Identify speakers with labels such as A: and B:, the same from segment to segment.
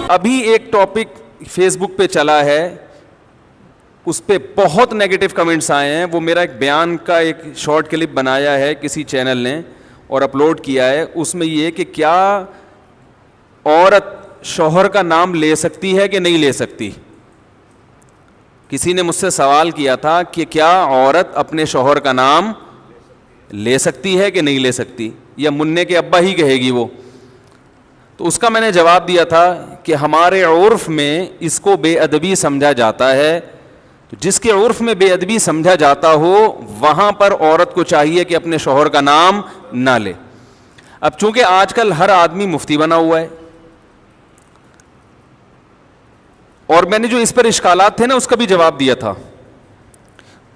A: ابھی ایک topic face بک پہ چلا ہے, اس پہ بہت نیگیٹو کمنٹس آئے ہیں. وہ میرا ایک بیان کا ایک شارٹ کلپ بنایا ہے کسی چینل نے اور اپلوڈ کیا ہے. اس میں یہ کہ کیا عورت شوہر کا نام لے سکتی ہے کہ نہیں لے سکتی. کسی نے مجھ سے سوال کیا تھا کہ کیا عورت اپنے شوہر کا نام لے سکتی ہے کہ نہیں لے سکتی, یا منع کے ابا ہی کہے گی وہ. تو اس کا میں نے جواب دیا تھا کہ ہمارے عرف میں اس کو بے ادبی سمجھا جاتا ہے. جس کے عرف میں بے ادبی سمجھا جاتا ہو وہاں پر عورت کو چاہیے کہ اپنے شوہر کا نام نہ لے. اب چونکہ آج کل ہر آدمی مفتی بنا ہوا ہے, اور میں نے جو اس پر اشکالات تھے نا اس کا بھی جواب دیا تھا,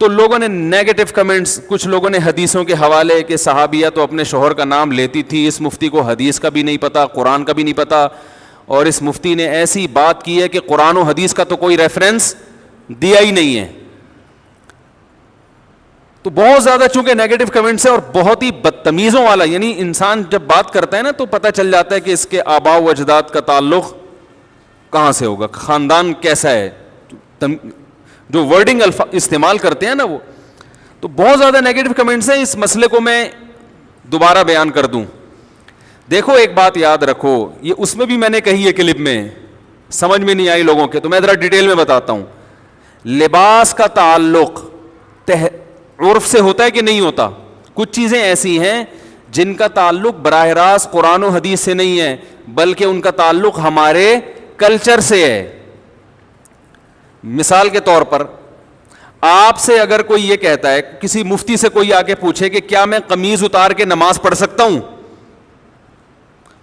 A: تو لوگوں نے نیگیٹو کمنٹس, کچھ لوگوں نے حدیثوں کے حوالے کہ صحابیہ تو اپنے شوہر کا نام لیتی تھی, اس مفتی کو حدیث کا بھی نہیں پتا, قرآن کا بھی نہیں پتا, اور اس مفتی نے ایسی بات کی ہے کہ قرآن و حدیث کا تو کوئی ریفرنس دیا ہی نہیں ہے. تو بہت زیادہ چونکہ نیگیٹو کمنٹس ہے اور بہت ہی بدتمیزوں والا, یعنی انسان جب بات کرتا ہے نا تو پتہ چل جاتا ہے کہ اس کے آباء و اجداد کا تعلق کہاں سے ہوگا, خاندان کیسا ہے, جو ورڈنگ استعمال کرتے ہیں نا وہ. تو بہت زیادہ نیگیٹو کمنٹس ہیں. اس مسئلے کو میں دوبارہ بیان کر دوں. دیکھو ایک بات یاد رکھو, یہ اس میں بھی میں نے کہی ہے کلپ میں, سمجھ میں نہیں آئی لوگوں کے, تو میں ذرا ڈیٹیل میں بتاتا ہوں. لباس کا تعلق عرف سے ہوتا ہے کہ نہیں ہوتا. کچھ چیزیں ایسی ہیں جن کا تعلق براہ راست قرآن و حدیث سے نہیں ہے, بلکہ ان کا تعلق ہمارے کلچر سے ہے. مثال کے طور پر آپ سے اگر کوئی یہ کہتا ہے, کسی مفتی سے کوئی آ کے پوچھے کہ کیا میں قمیض اتار کے نماز پڑھ سکتا ہوں,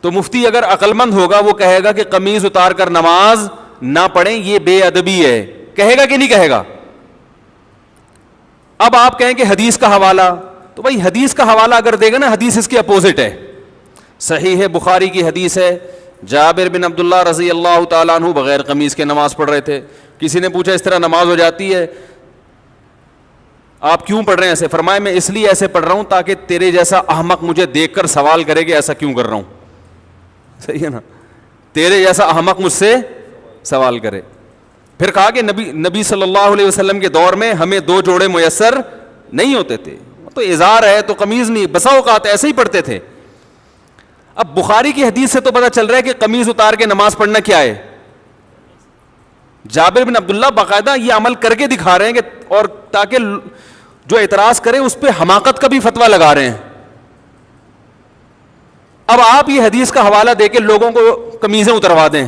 A: تو مفتی اگر عقل مند ہوگا وہ کہے گا کہ قمیض اتار کر نماز نہ پڑھیں, یہ بے ادبی ہے. کہے گا کہ نہیں کہے گا؟ اب آپ کہیں کہ حدیث کا حوالہ, تو بھائی حدیث کا حوالہ اگر دے گا نا, حدیث اس کے اپوزٹ ہے. صحیح ہے, بخاری کی حدیث ہے, جابر بن عبداللہ رضی اللہ تعالیٰ عنہ بغیر قمیض کے نماز پڑھ رہے تھے. کسی نے پوچھا اس طرح نماز ہو جاتی ہے, آپ کیوں پڑھ رہے ہیں ایسے؟ فرمایا میں اس لیے ایسے پڑھ رہا ہوں تاکہ تیرے جیسا احمق مجھے دیکھ کر سوال کرے کہ ایسا کیوں کر رہا ہوں. صحیح ہے نا, تیرے جیسا احمق مجھ سے سوال کرے. پھر کہا کہ نبی صلی اللہ علیہ وسلم کے دور میں ہمیں 2 جوڑے میسر نہیں ہوتے تھے, تو ازار ہے تو قمیض نہیں, بسا اوقات ایسے ہی پڑھتے تھے. اب بخاری کی حدیث سے تو پتہ چل رہا ہے کہ قمیض اتار کے نماز پڑھنا کیا ہے. جابر بن عبداللہ باقاعدہ یہ عمل کر کے دکھا رہے ہیں کہ, اور تاکہ جو اعتراض کرے اس پہ حماقت کا بھی فتویٰ لگا رہے ہیں. اب آپ یہ حدیث کا حوالہ دے کے لوگوں کو قمیضیں اتروا دیں,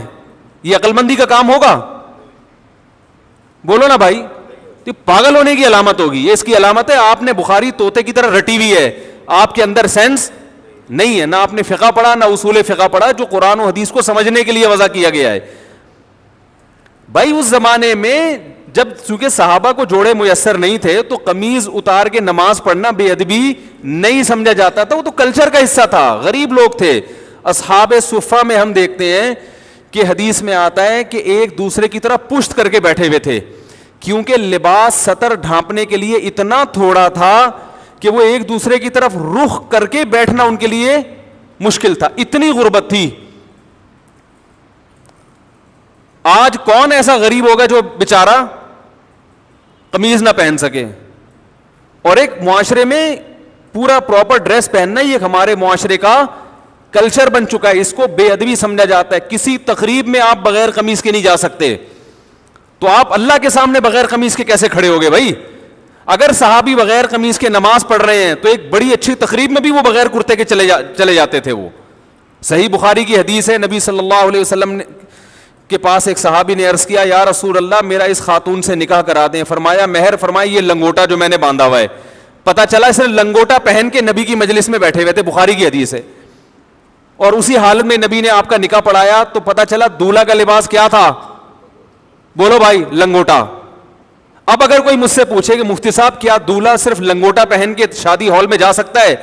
A: یہ عقل مندی کا کام ہوگا؟ بولو نا بھائی, یہ پاگل ہونے کی علامت ہوگی. یہ اس کی علامت ہے آپ نے بخاری طوطے کی طرح رٹی ہوئی ہے, آپ کے اندر سینس نہیں ہے, نہ آپ نے فقہ پڑھا نہ اصول فقہ پڑھا جو قرآن و حدیث کو سمجھنے کے لیے وضع کیا گیا ہے. بھائی اس زمانے میں جب چونکہ صحابہ کو جوڑے میسر نہیں تھے تو قمیض اتار کے نماز پڑھنا بے ادبی نہیں سمجھا جاتا تھا, وہ تو کلچر کا حصہ تھا, غریب لوگ تھے. اصحاب صفہ میں ہم دیکھتے ہیں کہ حدیث میں آتا ہے کہ ایک دوسرے کی طرف پشت کر کے بیٹھے ہوئے تھے, کیونکہ لباس سطر ڈھانپنے کے لیے اتنا تھوڑا تھا کہ وہ ایک دوسرے کی طرف رخ کر کے بیٹھنا ان کے لیے مشکل تھا, اتنی غربت تھی. آج کون ایسا غریب ہوگا جو بیچارہ قمیض نہ پہن سکے؟ اور ایک معاشرے میں پورا پراپر ڈریس پہننا یہ ہمارے معاشرے کا کلچر بن چکا ہے, اس کو بے ادبی سمجھا جاتا ہے. کسی تقریب میں آپ بغیر قمیض کے نہیں جا سکتے, تو آپ اللہ کے سامنے بغیر قمیض کے کیسے کھڑے ہوگے بھائی؟ اگر صحابی بغیر قمیض کے نماز پڑھ رہے ہیں تو ایک بڑی اچھی تقریب میں بھی وہ بغیر کرتے کے چلے جاتے تھے. وہ صحیح بخاری کی حدیث ہے, نبی صلی اللہ علیہ وسلم کے پاس ایک صحابی نے عرض کیا, یا رسول اللہ میرا اس خاتون سے نکاح کرا دیں. فرمایا مہر فرمایا یہ لنگوٹا جو میں نے باندھا ہوا ہے. پتہ چلا اس نے لنگوٹا پہن کے نبی کی مجلس میں بیٹھے ہوئے تھے, بخاری کی حدیث ہے, اور اسی حالت میں نبی نے آپ کا نکاح پڑھایا. تو پتہ چلا دولہا کا لباس کیا تھا؟ بولو بھائی, لنگوٹا. اب اگر کوئی مجھ سے پوچھے کہ مفتی صاحب کیا دولہا صرف لنگوٹا پہن کے شادی ہال میں جا سکتا ہے,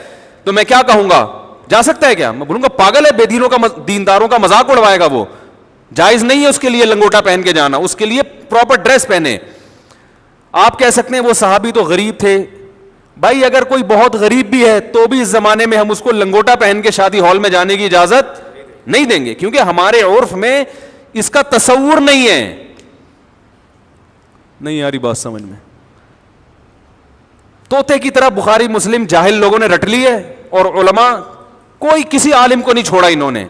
A: تو میں کیا کہوں گا؟ جا سکتا ہے کیا؟ میں بولوں گا پاگل ہے, بے دینوں کا دینداروں کا مذاق اڑوائے گا وہ. جائز نہیں ہے اس کے لیے لنگوٹا پہن کے جانا, اس کے لیے پراپر ڈریس پہنے. آپ کہہ سکتے ہیں وہ صحابی تو غریب تھے. بھائی اگر کوئی بہت غریب بھی ہے تو بھی اس زمانے میں ہم اس کو لنگوٹا پہن کے شادی ہال میں جانے کی اجازت نہیں دیں گے, کیونکہ ہمارے عرف میں اس کا تصور نہیں ہے. نہیں آ رہی بات سمجھ میں؟ طوطے کی طرح بخاری مسلم جاہل لوگوں نے رٹ لی ہے, اور علماء کوئی کسی عالم کو نہیں چھوڑا انہوں نے.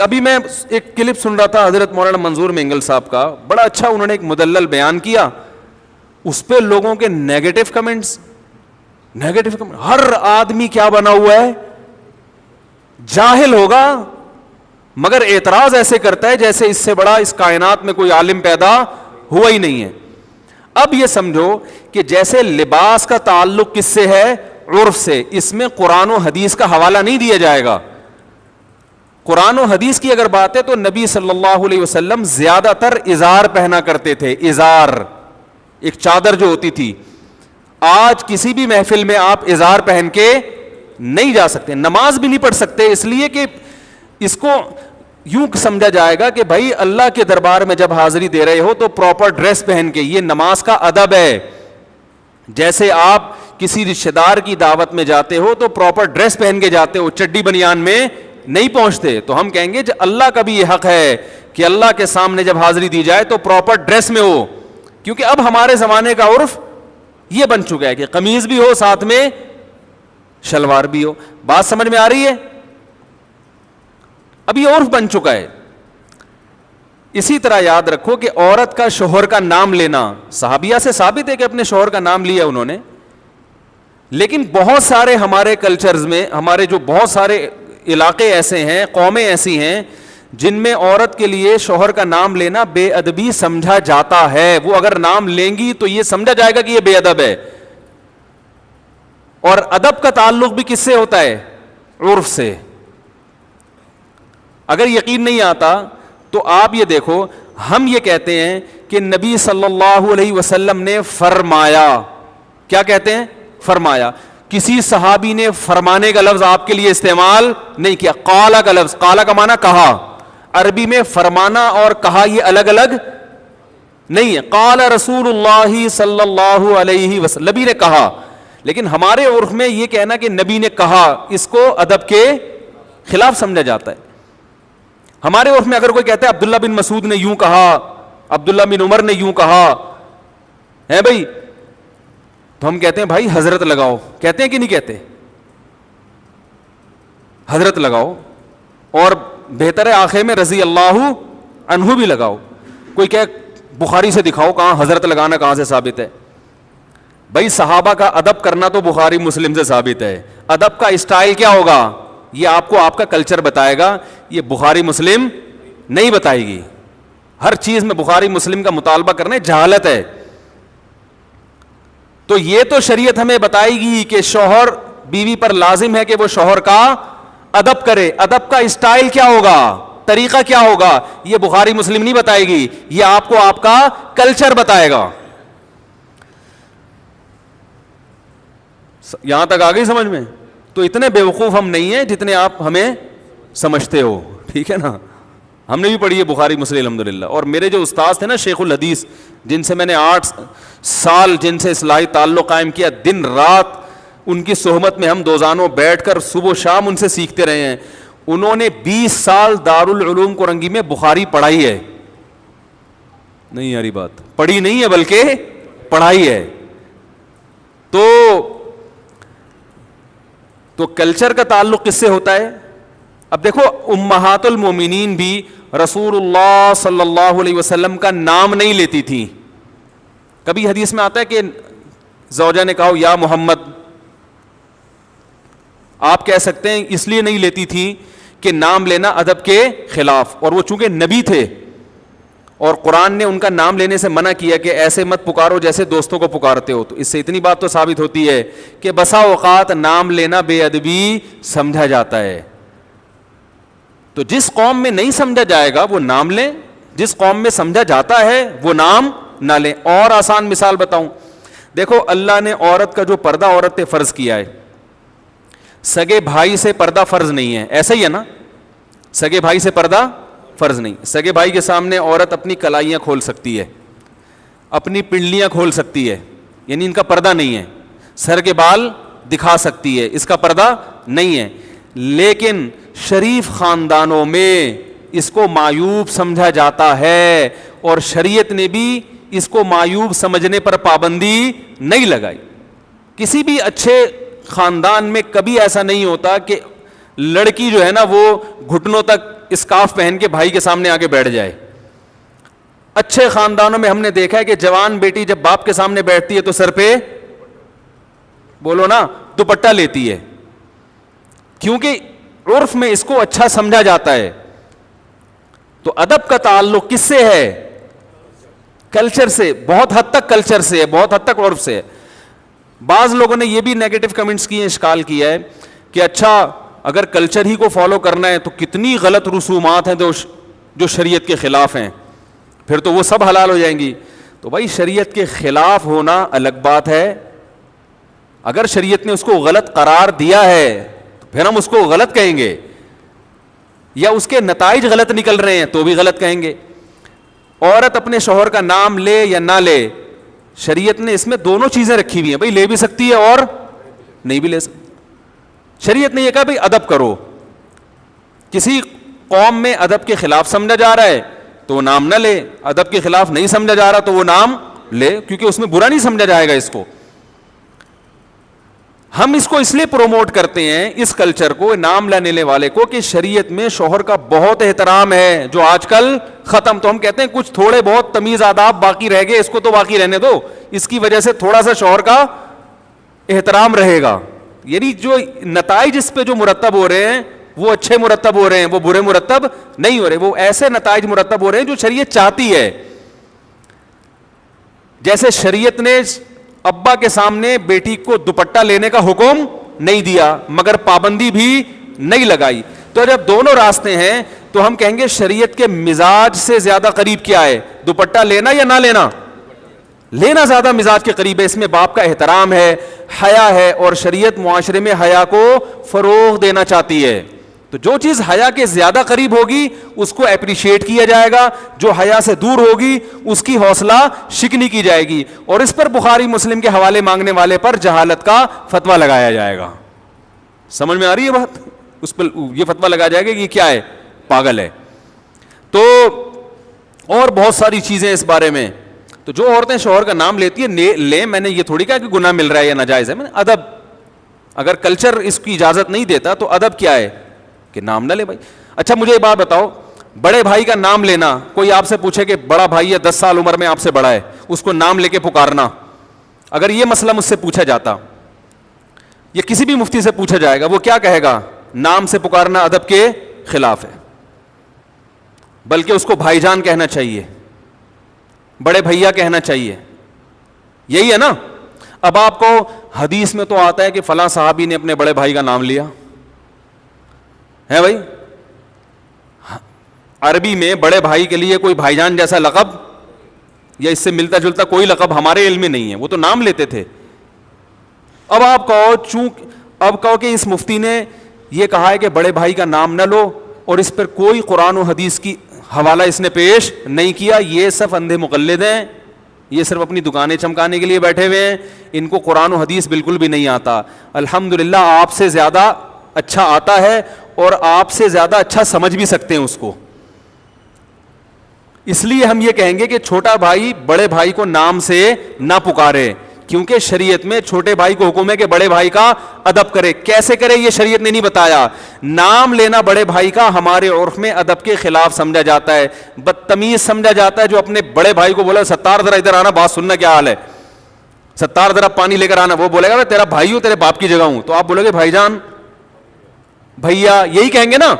A: ابھی میں ایک کلپ سن رہا تھا حضرت مولانا منظور مینگل صاحب کا, بڑا اچھا انہوں نے ایک مدلل بیان کیا, اس پہ لوگوں کے نیگیٹو کمنٹس. ہر آدمی کیا بنا ہوا ہے, جاہل ہوگا, مگر اعتراض ایسے کرتا ہے جیسے اس سے بڑا اس کائنات میں کوئی عالم پیدا ہوا ہی نہیں ہے. اب یہ سمجھو کہ جیسے لباس کا تعلق کس سے ہے, عرف سے, اس میں قرآن و حدیث کا حوالہ نہیں دیا جائے گا. قرآن و حدیث کی اگر بات ہے تو نبی صلی اللہ علیہ وسلم زیادہ تر ازار پہنا کرتے تھے, ازار, ایک چادر جو ہوتی تھی. آج کسی بھی محفل میں آپ ازار پہن کے نہیں جا سکتے, نماز بھی نہیں پڑھ سکتے, اس لیے کہ اس کو یوں سمجھا جائے گا کہ بھائی اللہ کے دربار میں جب حاضری دے رہے ہو تو پراپر ڈریس پہن کے, یہ نماز کا ادب ہے. جیسے آپ کسی رشتہ دار کی دعوت میں جاتے ہو تو پراپر ڈریس پہن کے جاتے ہو, چڈی بنیان میں نہیں پہنچتے. تو ہم کہیں گے کہ اللہ کا بھی یہ حق ہے کہ اللہ کے سامنے جب حاضری دی جائے تو پراپر ڈریس میں ہو, کیونکہ اب ہمارے زمانے کا عرف یہ بن چکا ہے کہ قمیض بھی ہو ساتھ میں شلوار بھی ہو. بات سمجھ میں آ رہی ہے؟ اب یہ عرف بن چکا ہے. اسی طرح یاد رکھو کہ عورت کا شوہر کا نام لینا صحابیہ سے ثابت ہے کہ اپنے شوہر کا نام لیا انہوں نے, لیکن بہت سارے ہمارے کلچرز میں, ہمارے جو بہت سارے علاقے ایسے ہیں, قومیں ایسی ہیں جن میں عورت کے لیے شوہر کا نام لینا بے ادبی سمجھا جاتا ہے. وہ اگر نام لیں گی تو یہ سمجھا جائے گا کہ یہ بے ادب ہے. اور ادب کا تعلق بھی کس سے ہوتا ہے؟ عرف سے. اگر یقین نہیں آتا تو آپ یہ دیکھو, ہم یہ کہتے ہیں کہ نبی صلی اللہ علیہ وسلم نے فرمایا. کیا کہتے ہیں؟ فرمایا. کسی صحابی نے فرمانے کا لفظ آپ کے لیے استعمال نہیں کیا. قالا کا لفظ, قالا کا معنی کہا. عربی میں فرمانا اور کہا یہ الگ الگ نہیں ہے. قال رسول اللہ صلی اللہ علیہ وسلم, نبی نے کہا. لیکن ہمارے عرف میں یہ کہنا کہ نبی نے کہا, اس کو ادب کے خلاف سمجھا جاتا ہے. ہمارے عرف میں اگر کوئی کہتا ہے عبداللہ بن مسعود نے یوں کہا, عبداللہ بن عمر نے یوں کہا ہے بھائی, تو ہم کہتے ہیں بھائی حضرت لگاؤ. کہتے ہیں کہ نہیں کہتے؟ حضرت لگاؤ, اور بہتر ہے آخر میں رضی اللہ عنہ بھی لگاؤ. کوئی کہ بخاری سے دکھاؤ کہاں حضرت لگانا کہاں سے ثابت ہے. بھائی صحابہ کا ادب کرنا تو بخاری مسلم سے ثابت ہے. ادب کا اسٹائل کیا ہوگا یہ آپ کو آپ کا کلچر بتائے گا, یہ بخاری مسلم نہیں بتائے گی. ہر چیز میں بخاری مسلم کا مطالبہ کرنا جہالت ہے. تو یہ تو شریعت ہمیں بتائے گی کہ شوہر بیوی پر لازم ہے کہ وہ شوہر کا ادب کرے. ادب کا اسٹائل کیا ہوگا, طریقہ کیا ہوگا, یہ بخاری مسلم نہیں بتائے گی, یہ آپ کو آپ کا کلچر بتائے گا. یہاں تک آ گئی سمجھ میں؟ تو اتنے بیوقوف ہم نہیں ہیں جتنے آپ ہمیں سمجھتے ہو, ٹھیک ہے نا. ہم نے بھی پڑھی ہے بخاری مسلم الحمدللہ. اور میرے جو استاد تھے نا شیخ الحدیث, جن سے میں نے 8 سال جن سے اصلاحی تعلق قائم کیا, دن رات ان کی صحبت میں ہم دوزانوں بیٹھ کر صبح و شام ان سے سیکھتے رہے ہیں. انہوں نے 20 سال دارالعلوم کورنگی میں بخاری پڑھائی ہے. نہیں یاری بات, پڑھی نہیں ہے بلکہ پڑھائی ہے. تو کلچر کا تعلق کس سے ہوتا ہے؟ اب دیکھو امہات المومنین بھی رسول اللہ صلی اللہ علیہ وسلم کا نام نہیں لیتی تھی. کبھی حدیث میں آتا ہے کہ زوجہ نے کہا یا محمد, آپ کہہ سکتے ہیں اس لیے نہیں لیتی تھی کہ نام لینا ادب کے خلاف, اور وہ چونکہ نبی تھے اور قرآن نے ان کا نام لینے سے منع کیا کہ ایسے مت پکارو جیسے دوستوں کو پکارتے ہو. تو اس سے اتنی بات تو ثابت ہوتی ہے کہ بسا اوقات نام لینا بے ادبی سمجھا جاتا ہے. تو جس قوم میں نہیں سمجھا جائے گا وہ نام لیں, جس قوم میں سمجھا جاتا ہے وہ نام نہ لیں. اور آسان مثال بتاؤں, دیکھو اللہ نے عورت کا جو پردہ عورت پہ فرض کیا ہے, سگے بھائی سے پردہ فرض نہیں ہے, ایسا ہی ہے نا. سگے بھائی سے پردہ فرض نہیں. سگے بھائی کے سامنے عورت اپنی کلائیاں کھول سکتی ہے, اپنی پنڈلیاں کھول سکتی ہے, یعنی ان کا پردہ نہیں ہے. سر کے بال دکھا سکتی ہے, اس کا پردہ نہیں ہے. لیکن شریف خاندانوں میں اس کو معیوب سمجھا جاتا ہے, اور شریعت نے بھی اس کو معیوب سمجھنے پر پابندی نہیں لگائی. کسی بھی اچھے خاندان میں کبھی ایسا نہیں ہوتا کہ لڑکی جو ہے نا وہ گھٹنوں تک اسکارف پہن کے بھائی کے سامنے آ کے بیٹھ جائے. اچھے خاندانوں میں ہم نے دیکھا ہے کہ جوان بیٹی جب باپ کے سامنے بیٹھتی ہے تو سر پہ, بولو نا, دوپٹہ لیتی ہے, کیونکہ عرف میں اس کو اچھا سمجھا جاتا ہے. تو ادب کا تعلق کس سے ہے؟ کلچر سے, بہت حد تک کلچر سے ہے, بہت حد تک عرف سے ہے. بعض لوگوں نے یہ بھی نیگیٹو کمنٹس کیے, اشکال کیا ہے کہ اچھا اگر کلچر ہی کو فالو کرنا ہے تو کتنی غلط رسومات ہیں جو شریعت کے خلاف ہیں, پھر تو وہ سب حلال ہو جائیں گی. تو بھائی شریعت کے خلاف ہونا الگ بات ہے, اگر شریعت نے اس کو غلط قرار دیا ہے تو پھر ہم اس کو غلط کہیں گے, یا اس کے نتائج غلط نکل رہے ہیں تو بھی غلط کہیں گے. عورت اپنے شوہر کا نام لے یا نہ لے, شریعت نے اس میں دونوں چیزیں رکھی ہوئی ہیں, بھائی لے بھی سکتی ہے اور نہیں بھی لے سکتی. شریعت نے یہ کہا بھائی ادب کرو, کسی قوم میں ادب کے خلاف سمجھا جا رہا ہے تو وہ نام نہ لے, ادب کے خلاف نہیں سمجھا جا رہا تو وہ نام لے, کیونکہ اس میں برا نہیں سمجھا جائے گا اس کو. ہم اس کو اس لیے پروموٹ کرتے ہیں اس کلچر کو, نام لینے والے کو, کہ شریعت میں شوہر کا بہت احترام ہے جو آج کل ختم. تو ہم کہتے ہیں کچھ تھوڑے بہت تمیز آداب باقی رہ گئے, اس کو تو باقی رہنے دو, اس کی وجہ سے تھوڑا سا شوہر کا احترام رہے گا. یعنی جو نتائج اس پہ جو مرتب ہو رہے ہیں وہ اچھے مرتب ہو رہے ہیں, وہ برے مرتب نہیں ہو رہے, وہ ایسے نتائج مرتب ہو رہے ہیں جو شریعت چاہتی ہے. جیسے شریعت نے ابا کے سامنے بیٹی کو دوپٹہ لینے کا حکم نہیں دیا مگر پابندی بھی نہیں لگائی. تو جب دونوں راستے ہیں تو ہم کہیں گے شریعت کے مزاج سے زیادہ قریب کیا ہے, دوپٹہ لینا یا نہ لینا؟ لینا زیادہ مزاج کے قریب ہے. اس میں باپ کا احترام ہے, حیا ہے, اور شریعت معاشرے میں حیا کو فروغ دینا چاہتی ہے. تو جو چیز حیا کے زیادہ قریب ہوگی اس کو اپریشیٹ کیا جائے گا, جو حیا سے دور ہوگی اس کی حوصلہ شکنی کی جائے گی, اور اس پر بخاری مسلم کے حوالے مانگنے والے پر جہالت کا فتویٰ لگایا جائے گا. سمجھ میں آ رہی ہے بات؟ اس پر یہ فتویٰ لگایا جائے گا کہ یہ کیا ہے, پاگل ہے. تو اور بہت ساری چیزیں اس بارے میں. تو جو عورتیں شوہر کا نام لیتی ہیں لیں, میں نے یہ تھوڑی کہا کہ گناہ مل رہا ہے یا ناجائز ہے, میں نے ادب, اگر کلچر اس کی اجازت نہیں دیتا تو ادب کیا ہے کہ نام نہ لے بھائی. اچھا مجھے یہ بات بتاؤ, بڑے بھائی کا نام لینا, کوئی آپ سے پوچھے کہ بڑا بھائی ہے 10 سال عمر میں آپ سے بڑا ہے, اس کو نام لے کے پکارنا, اگر یہ مسئلہ مجھ سے پوچھا جاتا یا کسی بھی مفتی سے پوچھا جائے گا, وہ کیا کہے گا؟ نام سے پکارنا ادب کے خلاف ہے, بلکہ اس کو بھائی جان کہنا چاہیے, بڑے بھیا کہنا چاہیے. یہی ہے نا. اب آپ کو حدیث میں تو آتا ہے کہ فلاں صحابی نے اپنے بڑے بھائی کا نام لیا ہے بھائی, عربی میں بڑے بھائی کے لیے کوئی بھائی جان جیسا لقب یا اس سے ملتا جلتا کوئی لقب ہمارے علم میں نہیں ہے, وہ تو نام لیتے تھے. اب آپ کہو کہ اس مفتی نے یہ کہا ہے کہ بڑے بھائی کا نام نہ لو, اور اس پر کوئی قرآن و حدیث کی حوالہ اس نے پیش نہیں کیا, یہ صرف اندھے مقلد ہیں, یہ صرف اپنی دکانیں چمکانے کے لیے بیٹھے ہوئے ہیں, ان کو قرآن و حدیث بالکل بھی نہیں آتا. الحمدللہ آپ سے زیادہ اچھا آتا ہے, اور آپ سے زیادہ اچھا سمجھ بھی سکتے ہیں اس کو. اس لیے ہم یہ کہیں گے کہ چھوٹا بھائی بڑے بھائی کو نام سے نہ پکارے, کیونکہ شریعت میں چھوٹے بھائی کو حکم ہے کہ بڑے بھائی کا ادب کرے. کیسے کرے یہ شریعت نے نہیں بتایا. نام لینا بڑے بھائی کا ہمارے عرف میں ادب کے خلاف سمجھا جاتا ہے, بدتمیز سمجھا جاتا ہے. جو اپنے بڑے بھائی کو بولا ستار ذرا ادھر آنا, بات سننا کیا حال ہے, ستار ذرا پانی لے کر آنا, وہ بولے گا تیرا بھائی ہوں, تیرے باپ کی جگہ ہوں, تو آپ بولو گے بھائی جان, بھیا, یہی کہیں گے نا.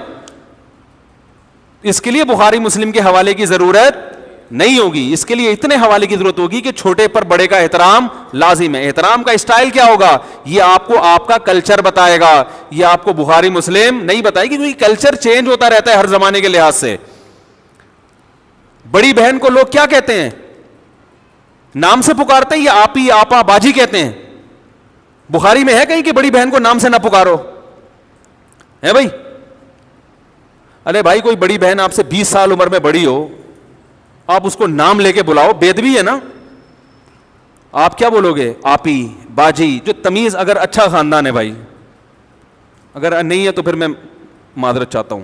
A: اس کے لیے بخاری مسلم کے حوالے کی ضرورت نہیں ہوگی, اس کے لیے اتنے حوالے کی ضرورت ہوگی کہ چھوٹے پر بڑے کا احترام لازم ہے. احترام کا اسٹائل کیا ہوگا یہ آپ کو آپ کا کلچر بتائے گا, یہ آپ کو بخاری مسلم نہیں بتائے گی, کیونکہ کلچر چینج ہوتا رہتا ہے ہر زمانے کے لحاظ سے. بڑی بہن کو لوگ کیا کہتے ہیں, نام سے پکارتے ہیں یا آپی آپا باجی کہتے ہیں؟ بخاری میں ہے کہیں کہ بڑی بہن کو نام سے نہ پکارو ہے بھائی؟ ارے بھائی کوئی بڑی بہن آپ سے 20 سال عمر میں بڑی ہو, آپ اس کو نام لے کے بلاؤ, بےادبی ہے نا. آپ کیا بولو گے؟ آپی باجی, جو تمیز, اگر اچھا خاندان ہے بھائی, اگر نہیں ہے تو پھر میں معذرت چاہتا ہوں.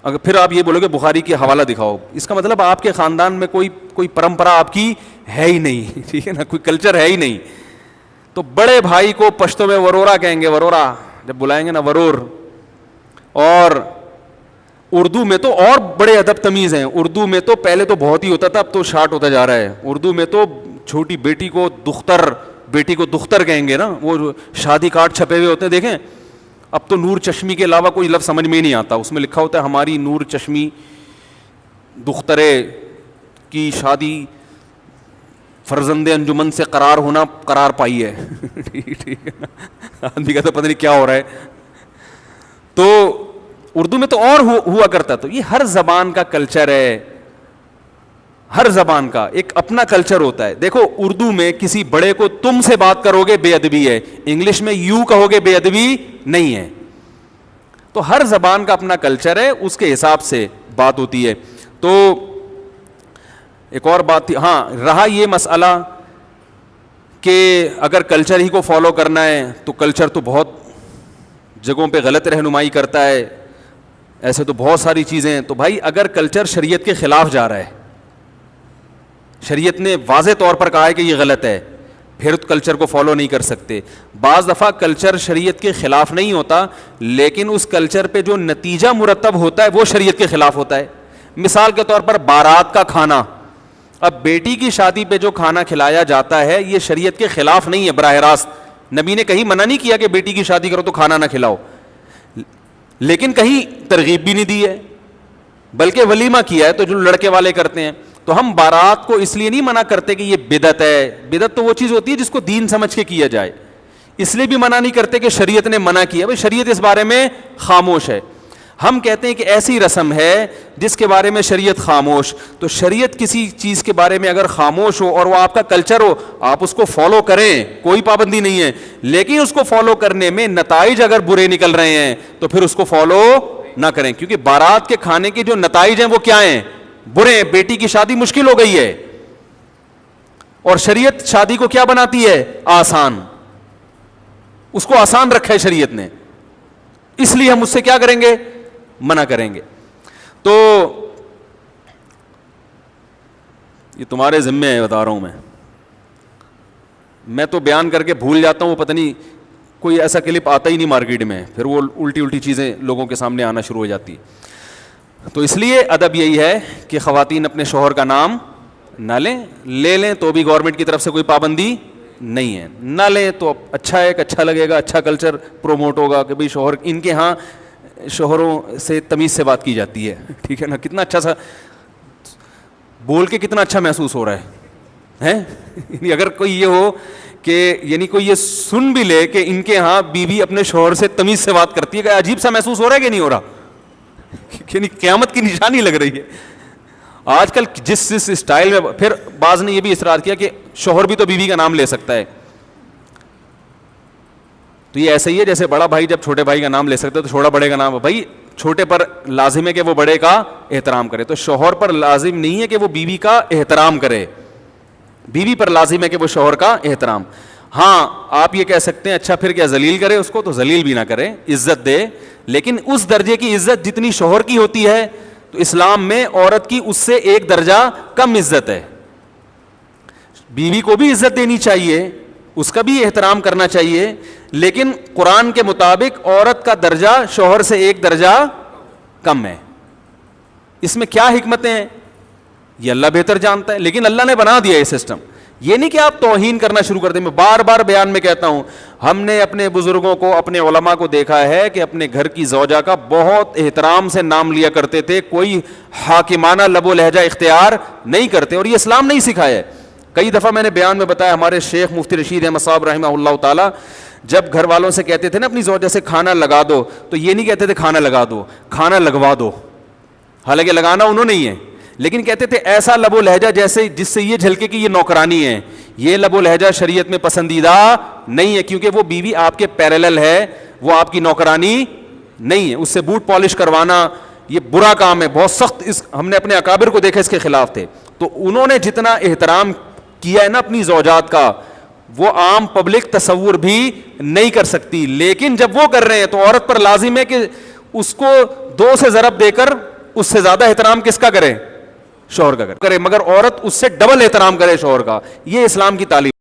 A: اگر پھر آپ یہ بولو گے بخاری کی حوالہ دکھاؤ, اس کا مطلب آپ کے خاندان میں کوئی پرمپرا آپ کی ہے ہی نہیں, ٹھیک ہے نا, کوئی کلچر ہے ہی نہیں. تو بڑے بھائی کو پشتو میں ورورا کہیں گے, ورورا جب بلائیں گے نا, ورور. اور اردو میں تو اور بڑے ادب تمیز ہیں. اردو میں تو پہلے تو بہت ہی ہوتا تھا, اب تو شارٹ ہوتا جا رہا ہے. اردو میں تو چھوٹی بیٹی کو دختر, بیٹی کو دختر کہیں گے نا, وہ شادی کارڈ چھپے ہوئے ہوتے ہیں دیکھیں. اب تو نور چشمی کے علاوہ کوئی لفظ سمجھ میں ہی نہیں آتا, اس میں لکھا ہوتا ہے ہماری نور چشمی دخترے کی شادی فرزند انجمن سے قرار پائی ہے. ٹھیک ہے نا, آدمی کا تو پتہ نہیں کیا ہو رہا ہے. تو اردو میں تو اور ہوا کرتا. تو یہ ہر زبان کا کلچر ہے, ہر زبان کا ایک اپنا کلچر ہوتا ہے. دیکھو اردو میں کسی بڑے کو تم سے بات کرو گے بے ادبی ہے, انگلش میں یو کہو گے بے ادبی نہیں ہے. تو ہر زبان کا اپنا کلچر ہے, اس کے حساب سے بات ہوتی ہے. تو ایک اور بات تھی, ہاں رہا یہ مسئلہ کہ اگر کلچر ہی کو فالو کرنا ہے تو کلچر تو بہت جگہوں پہ غلط رہنمائی کرتا ہے, ایسے تو بہت ساری چیزیں ہیں. تو بھائی اگر کلچر شریعت کے خلاف جا رہا ہے, شریعت نے واضح طور پر کہا ہے کہ یہ غلط ہے, پھر کلچر کو فالو نہیں کر سکتے. بعض دفعہ کلچر شریعت کے خلاف نہیں ہوتا, لیکن اس کلچر پہ جو نتیجہ مرتب ہوتا ہے وہ شریعت کے خلاف ہوتا ہے. مثال کے طور پر بارات کا کھانا, اب بیٹی کی شادی پہ جو کھانا کھلایا جاتا ہے یہ شریعت کے خلاف نہیں ہے براہ راست. نبی نے کہیں منع نہیں کیا کہ بیٹی کی شادی کرو تو کھانا نہ کھلاؤ, لیکن کہیں ترغیب بھی نہیں دی ہے, بلکہ ولیمہ کیا ہے, تو جو لڑکے والے کرتے ہیں. تو ہم بارات کو اس لیے نہیں منع کرتے کہ یہ بدعت ہے, بدعت تو وہ چیز ہوتی ہے جس کو دین سمجھ کے کیا جائے, اس لیے بھی منع نہیں کرتے کہ شریعت نے منع کیا. بھائی شریعت اس بارے میں خاموش ہے. ہم کہتے ہیں کہ ایسی رسم ہے جس کے بارے میں شریعت خاموش. تو شریعت کسی چیز کے بارے میں اگر خاموش ہو اور وہ آپ کا کلچر ہو, آپ اس کو فالو کریں, کوئی پابندی نہیں ہے, لیکن اس کو فالو کرنے میں نتائج اگر برے نکل رہے ہیں تو پھر اس کو فالو نہ کریں, کیونکہ بارات کے کھانے کے جو نتائج ہیں وہ کیا ہیں, برے ہیں. بیٹی کی شادی مشکل ہو گئی ہے, اور شریعت شادی کو کیا بناتی ہے, آسان. اس کو آسان رکھا ہے شریعت نے, اس لیے ہم اس سے کیا کریں گے, منع کریں گے. تو یہ تمہارے ذمے ہے, بتا رہا ہوں میں تو بیان کر کے بھول جاتا ہوں, پتہ نہیں کوئی ایسا کلپ آتا ہی نہیں مارکیٹ میں, پھر وہ الٹی چیزیں لوگوں کے سامنے آنا شروع ہو جاتی. تو اس لیے ادب یہی ہے کہ خواتین اپنے شوہر کا نام نہ لے لیں تو بھی گورنمنٹ کی طرف سے کوئی پابندی نہیں ہے, نہ لیں تو اچھا ہے, اچھا لگے گا, اچھا کلچر پروموٹ ہوگا کہ بھئی شوہر, ان کے ہاں شوہروں سے تمیز سے بات کی جاتی ہے. ٹھیک ہے نا, کتنا اچھا سا بول کے کتنا اچھا محسوس ہو رہا ہے. اگر کوئی یہ ہو کہ یعنی کوئی یہ سن بھی لے کہ ان کے ہاں بیوی اپنے شوہر سے تمیز سے بات کرتی ہے, کہ عجیب سا محسوس ہو رہا ہے کہ نہیں ہو رہا, یعنی قیامت کی نشانی لگ رہی ہے آج کل جس اسٹائل میں. پھر بعض نے یہ بھی اصرار کیا کہ شوہر بھی تو بیوی کا نام لے سکتا ہے. تو یہ ایسا ہی ہے جیسے بڑا بھائی جب چھوٹے بھائی کا نام لے سکتا ہے تو چھوٹا بڑے کا نام, بھائی چھوٹے پر لازم ہے کہ وہ بڑے کا احترام کرے, تو شوہر پر لازم نہیں ہے کہ وہ بیوی کا احترام کرے, بیوی پر لازم ہے کہ وہ شوہر کا احترام. ہاں آپ یہ کہہ سکتے ہیں اچھا پھر کیا ذلیل کرے اس کو, تو ذلیل بھی نہ کرے, عزت دے, لیکن اس درجے کی عزت جتنی شوہر کی ہوتی ہے, تو اسلام میں عورت کی اس سے ایک درجہ کم عزت ہے. بیوی کو بھی عزت دینی چاہیے, اس کا بھی احترام کرنا چاہیے, لیکن قرآن کے مطابق عورت کا درجہ شوہر سے ایک درجہ کم ہے. اس میں کیا حکمتیں ہیں یہ اللہ بہتر جانتا ہے, لیکن اللہ نے بنا دیا یہ سسٹم. یہ نہیں کہ آپ توہین کرنا شروع کر دیں. میں بار بار بیان میں کہتا ہوں, ہم نے اپنے بزرگوں کو, اپنے علماء کو دیکھا ہے کہ اپنے گھر کی زوجہ کا بہت احترام سے نام لیا کرتے تھے, کوئی حاکمانہ لب و لہجہ اختیار نہیں کرتے, اور یہ اسلام نہیں سکھایا ہے. کئی دفعہ میں نے بیان میں بتایا, ہمارے شیخ مفتی رشید احمد صاحب رحمہ اللہ تعالی جب گھر والوں سے کہتے تھے نا اپنی زوجہ سے کھانا لگا دو, تو یہ نہیں کہتے تھے کھانا لگا دو, کھانا لگوا دو, حالانکہ لگانا انہوں نے ہی ہے, لیکن کہتے تھے ایسا لب و لہجہ جیسے جس سے یہ جھلکے کہ یہ نوکرانی ہے. یہ لب و لہجہ شریعت میں پسندیدہ نہیں ہے, کیونکہ وہ بیوی آپ کے پیرالل ہے, وہ آپ کی نوکرانی نہیں ہے. اس سے بوٹ پالش کروانا یہ برا کام ہے, بہت سخت. ہم نے اپنے اکابر کو دیکھا اس کے خلاف تھے. تو انہوں نے جتنا احترام کیا ہے نا اپنی زوجات کا, وہ عام پبلک تصور بھی نہیں کر سکتی. لیکن جب وہ کر رہے ہیں تو عورت پر لازم ہے کہ اس کو 2 سے ضرب دے کر اس سے زیادہ احترام کس کا کرے؟ شوہر کا کرے، مگر عورت اس سے ڈبل احترام کرے شوہر کا. یہ اسلام کی تعلیم.